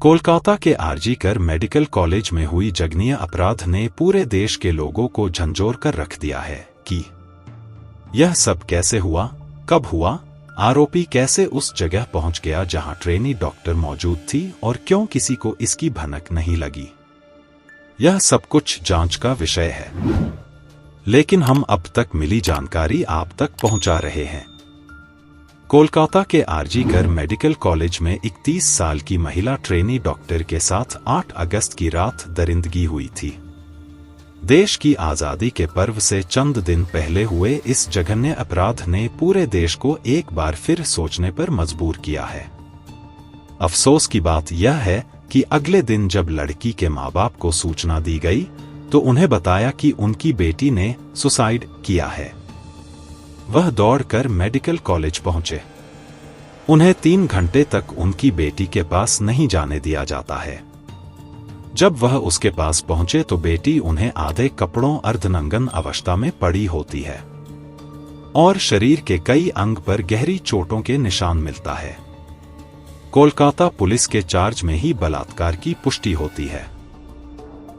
कोलकाता के आरजी-कर medical college में हुई जघन्य अपराध ने पूरे देश के लोगों को झंझोर कर रख दिया है कि यह सब कैसे हुआ, कब हुआ, आरोपी कैसे उस जगह पहुंच गया जहां ट्रेनी डॉक्टर मौजूद थी और क्यों किसी को इसकी भनक नहीं लगी। यह सब कुछ जांच का विषय है, लेकिन हम अब तक मिली जानकारी आप तक पहुंचा रहे हैं। कोलकाता के आरजी-कर मेडिकल कॉलेज में 31 साल की महिला ट्रेनी डॉक्टर के साथ 8 अगस्त की रात दरिंदगी हुई थी। देश की आजादी के पर्व से चंद दिन पहले हुए इस जघन्य अपराध ने पूरे देश को एक बार फिर सोचने पर मजबूर किया है। अफसोस की बात यह है कि अगले दिन जब लड़की के माँ बाप को सूचना दी गई तो उन्हें बताया कि उनकी बेटी ने सुसाइड किया है। वह दौड़कर मेडिकल कॉलेज पहुंचे। उन्हें 3 घंटे तक उनकी बेटी के पास नहीं जाने दिया जाता है। जब वह उसके पास पहुंचे तो बेटी उन्हें आधे कपड़ों अर्धनंगन अवस्था में पड़ी होती है और शरीर के कई अंग पर गहरी चोटों के निशान मिलता है। कोलकाता पुलिस के चार्ज में ही बलात्कार की पुष्टि होती है।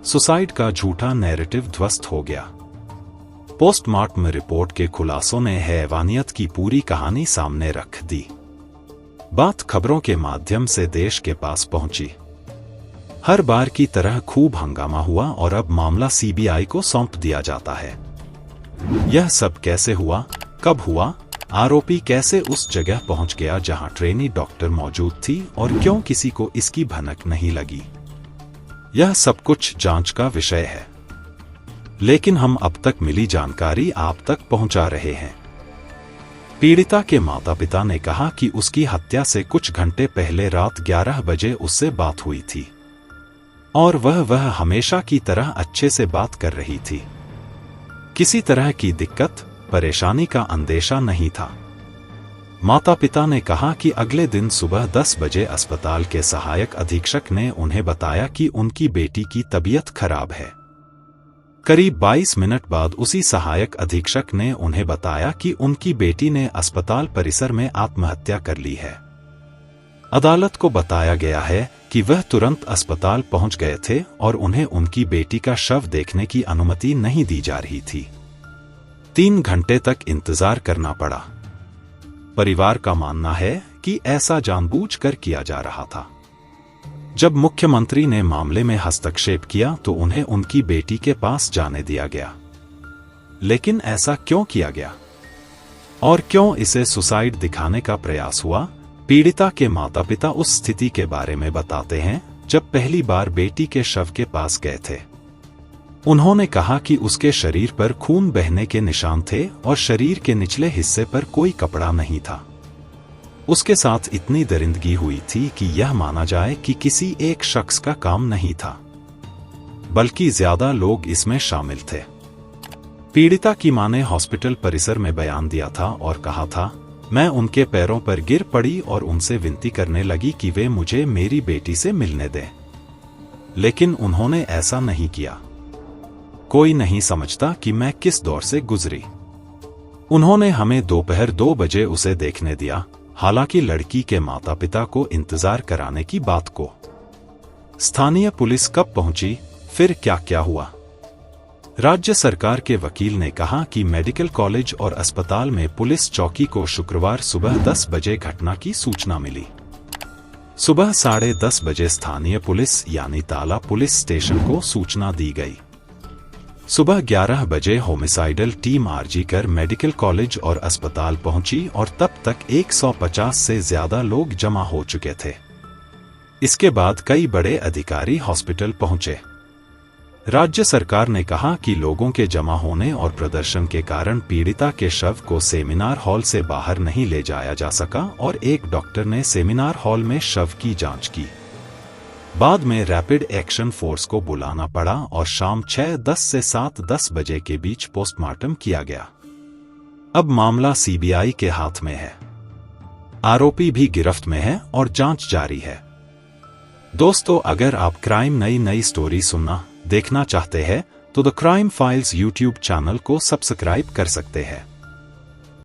सुसाइड का झूठा नैरेटिव ध्वस्त हो गया। पोस्टमार्टम रिपोर्ट के खुलासों ने हैवानियत की पूरी कहानी सामने रख दी। बात खबरों के माध्यम से देश के पास पहुंची। हर बार की तरह खूब हंगामा हुआ और अब मामला सीबीआई को सौंप दिया जाता है। यह सब कैसे हुआ, कब हुआ, आरोपी कैसे उस जगह पहुंच गया जहां ट्रेनी डॉक्टर मौजूद थी और क्यों किसी को इसकी भनक नहीं लगी, यह सब कुछ जांच का विषय है, लेकिन हम अब तक मिली जानकारी आप तक पहुंचा रहे हैं। पीड़िता के माता पिता ने कहा कि उसकी हत्या से कुछ घंटे पहले रात 11 बजे उससे बात हुई थी और वह हमेशा की तरह अच्छे से बात कर रही थी। किसी तरह की दिक्कत, परेशानी का अंदेशा नहीं था। माता पिता ने कहा कि अगले दिन सुबह 10 बजे अस्पताल के सहायक अधीक्षक ने उन्हें बताया कि उनकी बेटी की तबीयत खराब है। करीब 22 मिनट बाद उसी सहायक अधीक्षक ने उन्हें बताया कि उनकी बेटी ने अस्पताल परिसर में आत्महत्या कर ली है। अदालत को बताया गया है कि वह तुरंत अस्पताल पहुंच गए थे और उन्हें उनकी बेटी का शव देखने की अनुमति नहीं दी जा रही थी। 3 घंटे तक इंतजार करना पड़ा। परिवार का मानना है कि ऐसा जानबूझकर किया जा रहा था। जब मुख्यमंत्री ने मामले में हस्तक्षेप किया तो उन्हें उनकी बेटी के पास जाने दिया गया। लेकिन ऐसा क्यों किया गया और क्यों इसे सुसाइड दिखाने का प्रयास हुआ? पीड़िता के माता पिता उस स्थिति के बारे में बताते हैं जब पहली बार बेटी के शव के पास गए थे। उन्होंने कहा कि उसके शरीर पर खून बहने के निशान थे और शरीर के निचले हिस्से पर कोई कपड़ा नहीं था। उसके साथ इतनी दरिंदगी हुई थी कि यह माना जाए कि किसी एक शख्स का काम नहीं था, बल्कि ज्यादा लोग इसमें शामिल थे। पीड़िता की मां ने हॉस्पिटल परिसर में बयान दिया था और कहा था, मैं उनके पैरों पर गिर पड़ी और उनसे विनती करने लगी कि वे मुझे मेरी बेटी से मिलने दें, लेकिन उन्होंने ऐसा नहीं किया। कोई नहीं समझता कि मैं किस दौर से गुजरी। उन्होंने हमें दोपहर 2 बजे उसे देखने दिया, हालांकि लड़की के माता पिता को इंतजार कराने की बात को। स्थानीय पुलिस कब पहुंची, फिर क्या क्या हुआ? राज्य सरकार के वकील ने कहा कि मेडिकल कॉलेज और अस्पताल में पुलिस चौकी को शुक्रवार सुबह 10 बजे घटना की सूचना मिली। सुबह 10:30 बजे स्थानीय पुलिस यानी ताला पुलिस स्टेशन को सूचना दी गई। सुबह 11 बजे होमिसाइडल टीम आरजी-कर मेडिकल कॉलेज और अस्पताल पहुंची और तब तक 150 से ज्यादा लोग जमा हो चुके थे। इसके बाद कई बड़े अधिकारी हॉस्पिटल पहुंचे। राज्य सरकार ने कहा कि लोगों के जमा होने और प्रदर्शन के कारण पीड़िता के शव को सेमिनार हॉल से बाहर नहीं ले जाया जा सका और एक डॉक्टर ने सेमिनार हॉल में शव की जांच की। बाद में रैपिड एक्शन फोर्स को बुलाना पड़ा और शाम 6:10 से 7:10 बजे के बीच पोस्टमार्टम किया गया। अब मामला सीबीआई के हाथ में है। आरोपी भी गिरफ्त में है और जांच जारी है। दोस्तों, अगर आप क्राइम नई स्टोरी सुनना देखना चाहते हैं तो the crime files YouTube channel को सब्सक्राइब कर सकते हैं।